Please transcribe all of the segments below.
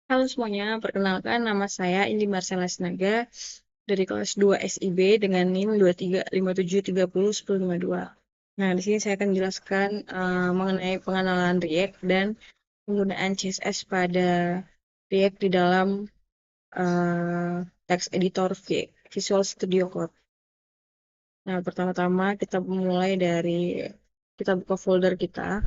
Halo semuanya, perkenalkan nama saya Indi Marcella Sinaga dari kelas 2 SIB dengan NIM 2357301052. Nah, di sini saya akan jelaskan mengenai pengenalan React dan penggunaan CSS pada React di dalam text editor Visual Studio Code. Nah, pertama-tama kita mulai dari kita buka folder kita.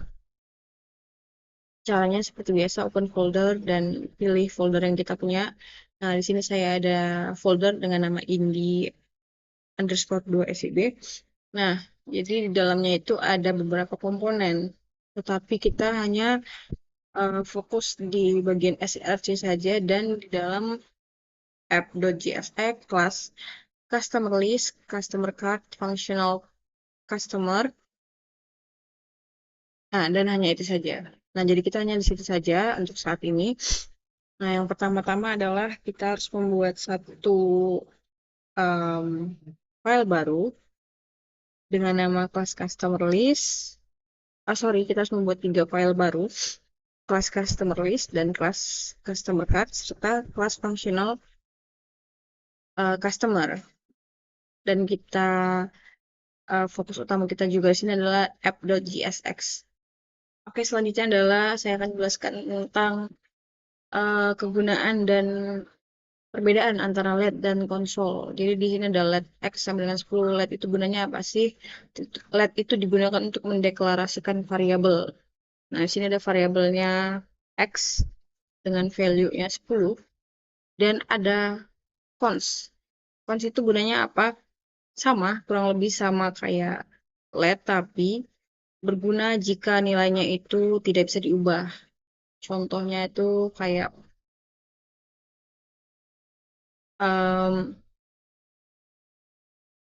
Caranya seperti biasa, open folder dan pilih folder yang kita punya. Nah, di sini saya ada folder dengan nama Indi_2SIB. Nah, jadi di dalamnya itu ada beberapa komponen, tetapi kita hanya fokus di bagian src saja dan di dalam app.jsx, kelas customer list, customer card, functional customer. Nah, dan hanya itu saja. Nah, jadi kita hanya di situ saja untuk saat ini. Nah, yang pertama-tama adalah kita harus membuat satu um, file baru dengan nama kelas customer list. Sorry, kita harus membuat 3 file baru, kelas customer list dan kelas customer card serta kelas functional customer. Dan kita fokus utama kita juga di sini adalah app.jsx. Oke, selanjutnya adalah saya akan jelaskan tentang kegunaan dan perbedaan antara LED dan konsol. Jadi di sini ada LED X sama dengan 10. LED itu gunanya apa sih? LED itu digunakan untuk mendeklarasikan variabel. Nah, di sini ada variabelnya X dengan value-nya 10 dan ada cons. Cons itu gunanya apa? Sama, kurang lebih sama kayak LED, tapi berguna jika nilainya itu tidak bisa diubah. Contohnya itu kayak um,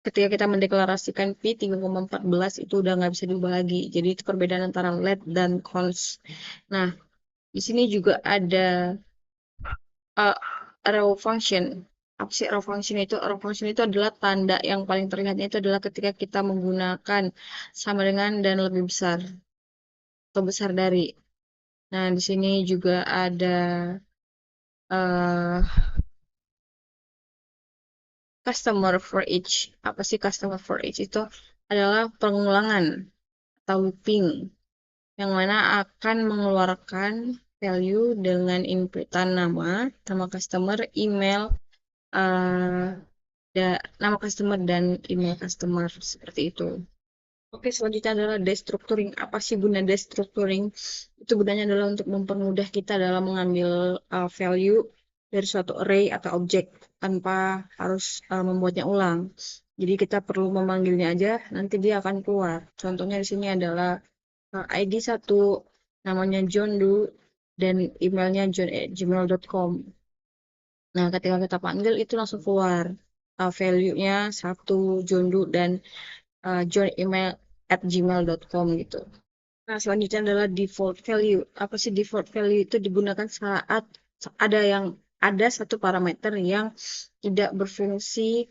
ketika kita mendeklarasikan P 3,14 itu udah nggak bisa diubah lagi. Jadi itu perbedaan antara LED dan cons. Nah, di sini juga ada uh, row function. Apa sih row function itu? Row function itu adalah tanda yang paling terlihatnya itu adalah ketika kita menggunakan sama dengan dan lebih besar atau besar dari. Nah, di sini juga ada uh, customer for each. Apa sih customer for each? Itu adalah pengulangan atau looping yang mana akan mengeluarkan value dengan inputan nama customer, email, uh, nama customer dan email customer seperti itu. Oke, selanjutnya adalah destructuring. Apa sih guna destructuring? Itu gunanya adalah untuk mempermudah kita dalam mengambil value dari suatu array atau objek tanpa harus membuatnya ulang. Jadi kita perlu memanggilnya aja, nanti dia akan keluar. Contohnya di sini adalah ID 1, namanya John Doe, dan emailnya john@gmail.com. Nah, ketika kita panggil itu langsung keluar value-nya 1, John Doe, dan john@gmail.com gitu. Nah, selanjutnya adalah default value. Apa sih default value? Itu digunakan saat ada satu parameter yang tidak berfungsi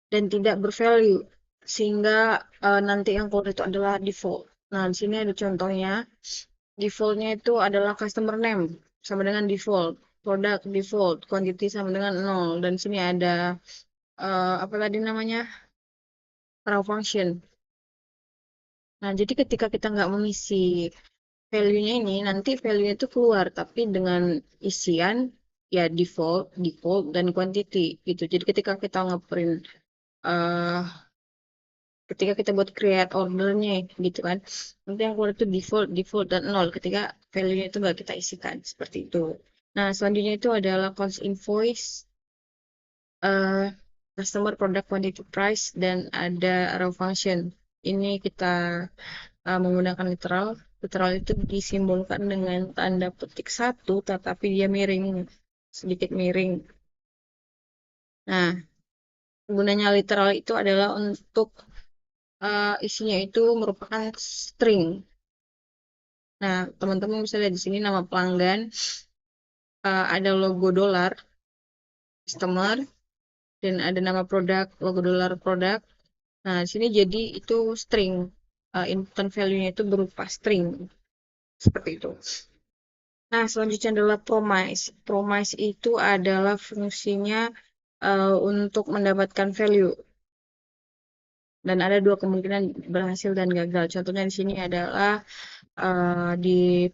dan tidak bervalue, sehingga nanti yang keluar itu adalah default. Nah, di sini ada contohnya. Defaultnya itu adalah customer name sama dengan default, product default, quantity sama dengan 0. Dan di sini ada apa tadi namanya? Raw function. Nah, jadi ketika kita nggak mengisi value-nya ini, nanti value-nya itu keluar, tapi dengan isian ya default, default, dan quantity gitu. Jadi ketika kita ngeprint, uh, ketika kita buat create ordernya gitu kan, nanti yang keluar itu default, default, dan 0 ketika value-nya itu nggak kita isikan, seperti itu. Nah, selanjutnya itu adalah cost invoice, uh, customer product quantity price, dan ada row function. Ini kita menggunakan literal. Literal itu disimbolkan dengan tanda petik 1, tetapi dia miring, sedikit miring. Nah, gunanya literal itu adalah untuk isinya itu merupakan string. Nah, teman-teman bisa lihat di sini nama pelanggan, ada logo dolar, customer, dan ada nama produk, logo dolar produk. Nah, di sini jadi itu string. Input value-nya itu berupa string. Seperti itu. Nah, selanjutnya adalah promise. Promise itu adalah fungsinya untuk mendapatkan value. Dan ada dua kemungkinan berhasil dan gagal. Contohnya di sini adalah di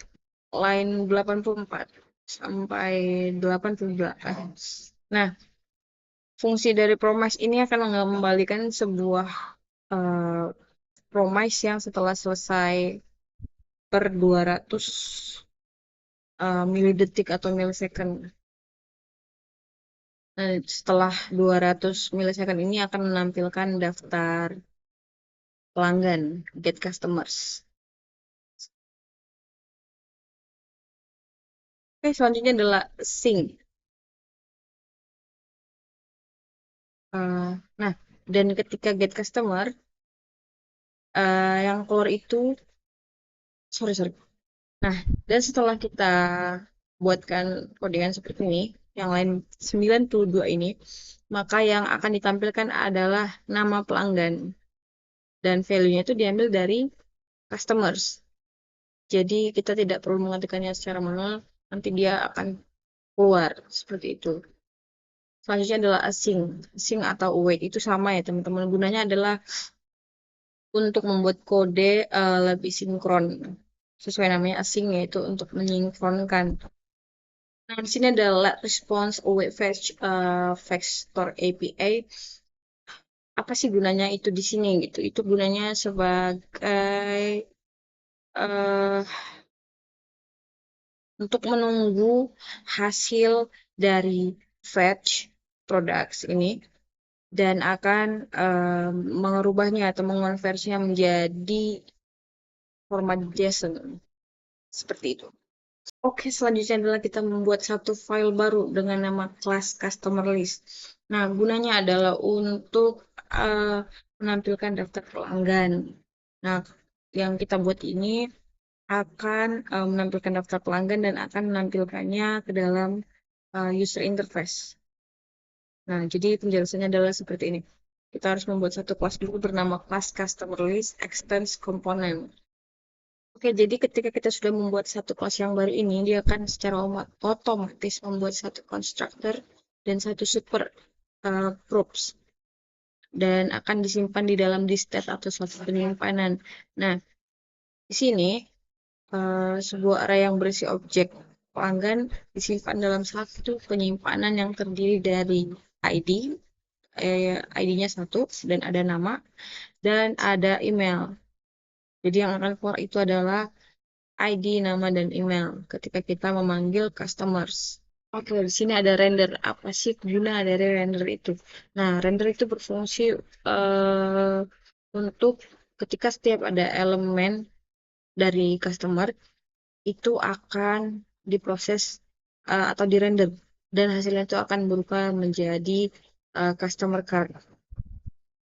line 84 sampai 88. Nah, fungsi dari promise ini akan mengembalikan sebuah uh, promise yang setelah selesai per 200 milidetik atau milisecond. Nah, setelah 200 milisecond ini akan menampilkan daftar pelanggan, get customers. Oke, selanjutnya adalah sync. Nah, dan ketika get customer, yang keluar itu, sorry. Nah, dan setelah kita buatkan codingan seperti ini, yang lain 92 ini, maka yang akan ditampilkan adalah nama pelanggan. Dan value-nya itu diambil dari customers. Jadi kita tidak perlu mengetikkannya secara manual, nanti dia akan keluar seperti itu. Selanjutnya adalah async. Async atau await itu sama ya teman-teman. Gunanya adalah untuk membuat kode lebih sinkron. Sesuai namanya async yaitu untuk menyinkronkan. Nah, di sini ada let response await fetch fetch store API. Apa sih gunanya itu di sini gitu? Itu gunanya sebagai uh, untuk menunggu hasil dari fetch products ini dan akan mengubahnya atau mengonversinya menjadi format JSON seperti itu. Oke, selanjutnya adalah kita membuat satu file baru dengan nama class customer list. Nah, gunanya adalah untuk menampilkan daftar pelanggan. Nah, yang kita buat ini akan menampilkan daftar pelanggan dan akan menampilkannya ke dalam user interface. Nah, jadi penjelasannya adalah seperti ini. Kita harus membuat satu kelas dulu bernama class customer list extends component. Oke, jadi ketika kita sudah membuat satu kelas yang baru ini, dia akan secara otomatis membuat satu constructor dan satu super props dan akan disimpan di dalam distet atau suatu penyimpanan. Nah, di sini sebuah array yang berisi objek pelanggan disimpan dalam satu penyimpanan yang terdiri dari ID, ID-nya satu dan ada nama dan ada email. Jadi yang akan keluar itu adalah ID, nama, dan email ketika kita memanggil customers. Oke, di sini ada render. Apa sih guna dari render itu? Nah, render itu berfungsi uh, untuk ketika setiap ada elemen dari customer itu akan diproses atau dirender dan hasilnya itu akan berupa menjadi customer card,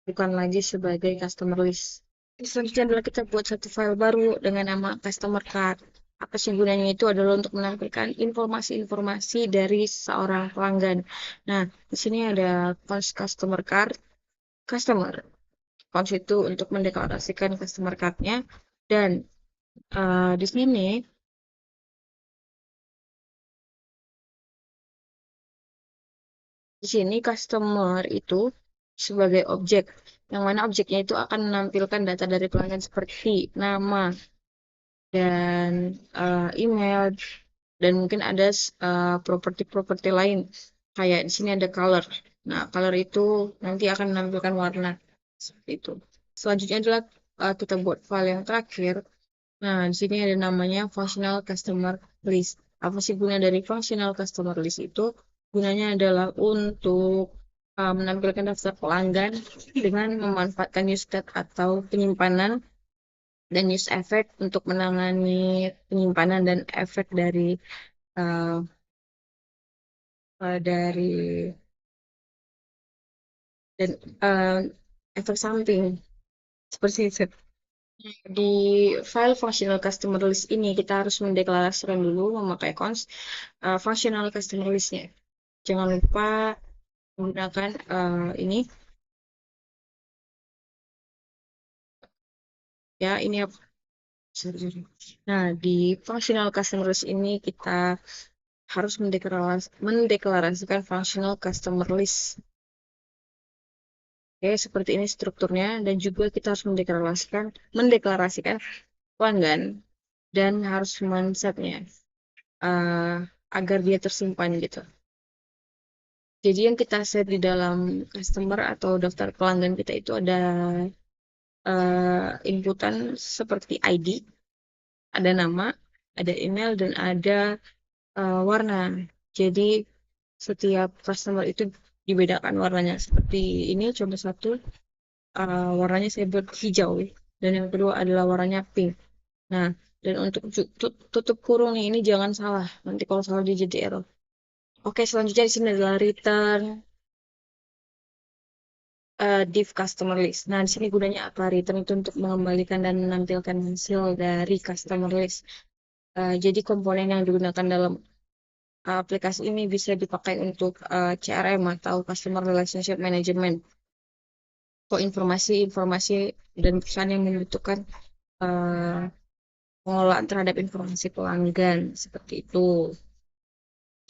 bukan lagi sebagai customer list. Selanjutnya adalah kita buat satu file baru dengan nama customer card. Apa sih gunanya itu adalah untuk menampilkan informasi-informasi dari seorang pelanggan. Nah, di sini ada cons customer card, customer. Cons itu untuk mendeklarasikan customer card-nya. Dan di sini, customer itu sebagai objek. Yang mana objeknya itu akan menampilkan data dari pelanggan seperti nama, dan email dan mungkin ada properti-properti lain kayak di sini ada color. Nah, color itu nanti akan menampilkan warna seperti itu. Selanjutnya adalah kita buat file yang terakhir. Nah, di sini ada namanya functional customer list. Apa sih guna dari functional customer list itu? Gunanya adalah untuk menampilkan daftar pelanggan dengan memanfaatkan useState atau penyimpanan dan use effect untuk menangani penyimpanan dan efek uh, dari dan uh, efek samping seperti itu. Di file functional customer list ini kita harus mendeklarasikan dulu memakai const functional customer listnya. Jangan lupa menggunakan ini ya, ini Nah, di functional customer list ini kita harus mendeklarasikan functional customer list. Oke, seperti ini strukturnya dan juga kita harus mendeklarasikan pelanggan dan harus men-setnya uh, agar dia tersimpan gitu. Jadi yang kita set di dalam customer atau daftar pelanggan kita itu ada inputan seperti ID, ada nama, ada email, dan ada warna. Jadi setiap customer itu dibedakan warnanya. Seperti ini contoh satu, warnanya saya buat hijau, dan yang kedua adalah warnanya pink. Nah, dan untuk tutup kurung nih, ini jangan salah. Nanti kalau salah dia jadi error. Oke, selanjutnya di sini adalah return div customer list. Nah, di sini gunanya apa? Return itu untuk mengembalikan dan menampilkan hasil dari customer list. Jadi komponen yang digunakan dalam aplikasi ini bisa dipakai untuk CRM atau Customer Relationship Management. Atau informasi-informasi dan perusahaan yang membutuhkan pengelolaan terhadap informasi pelanggan seperti itu.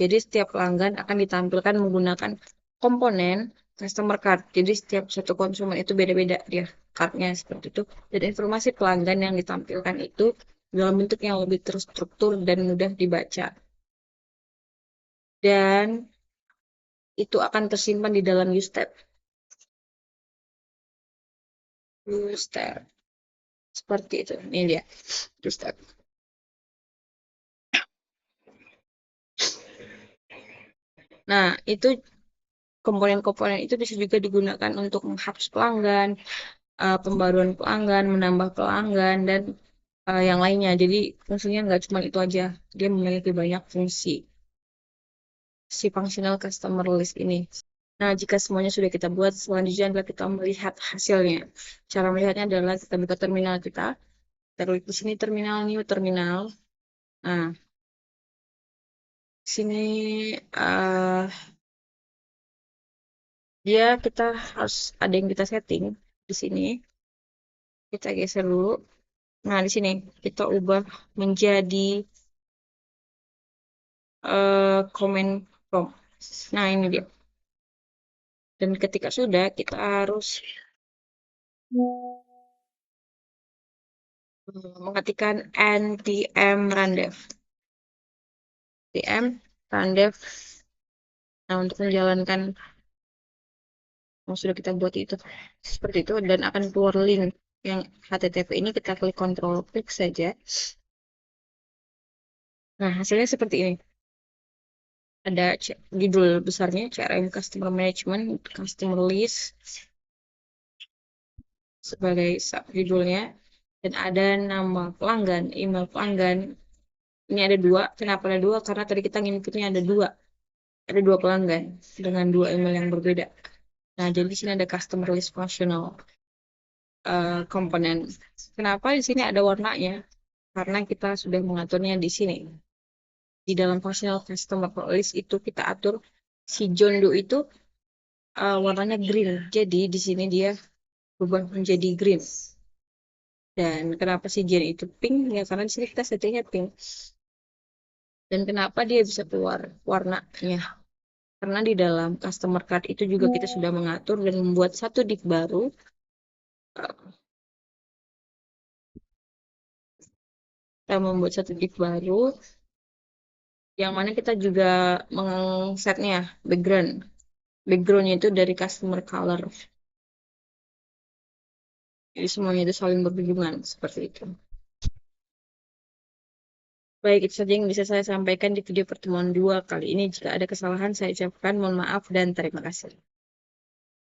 Jadi setiap pelanggan akan ditampilkan menggunakan komponen customer card. Jadi setiap satu konsumen itu beda-beda dia cardnya seperti itu. Dan informasi pelanggan yang ditampilkan itu dalam bentuk yang lebih terstruktur dan mudah dibaca. Dan itu akan tersimpan di dalam use tab. Use tab. Seperti itu. Ini dia. Use tab. Nah, itu komponen-komponen itu bisa juga digunakan untuk menghapus pelanggan, pembaruan pelanggan, menambah pelanggan, dan yang lainnya. Jadi fungsinya nggak cuma itu aja, dia memiliki banyak fungsi si functional customer list ini. Nah, jika semuanya sudah kita buat, selanjutnya adalah kita melihat hasilnya. Cara melihatnya adalah kita buka terminal kita. Kita klik di sini terminal, new terminal. Nah, di sini dia kita harus ada yang kita setting di sini. Kita geser dulu. Nah, di sini kita ubah menjadi comment prompt. Nah, ini dia. Dan ketika sudah, kita harus mengetikkan npm rundev. npm rundev. Nah, untuk menjalankan yang sudah kita buat itu seperti itu, dan akan keluar link yang HTTP ini. Kita klik control klik saja. Nah, hasilnya seperti ini. Ada judul besarnya CRM Customer Management Customer List sebagai judulnya, dan ada nama pelanggan, email pelanggan. Ini ada dua. Kenapa ada dua? Karena tadi kita inputnya ada dua. Ada dua pelanggan dengan dua email yang berbeda. Nah, jadi di sini ada customer list functional komponen. Kenapa di sini ada warnanya? Karena kita sudah mengaturnya di sini. Di dalam functional customer list itu kita atur si John Doe itu warnanya green. Jadi di sini dia berubah menjadi green. Dan kenapa si Jen itu pink? Ya karena di sini kita settingnya pink. Dan kenapa dia bisa keluar warnanya? Karena di dalam customer card itu juga kita sudah mengatur dan membuat satu div baru. Kita membuat satu div baru yang mana kita juga mengsetnya background. Backgroundnya itu dari customer color. Jadi semuanya itu saling berhubungan seperti itu. Baik, itu saja yang bisa saya sampaikan di video pertemuan 2 kali ini. Jika ada kesalahan, saya ucapkan mohon maaf dan terima kasih.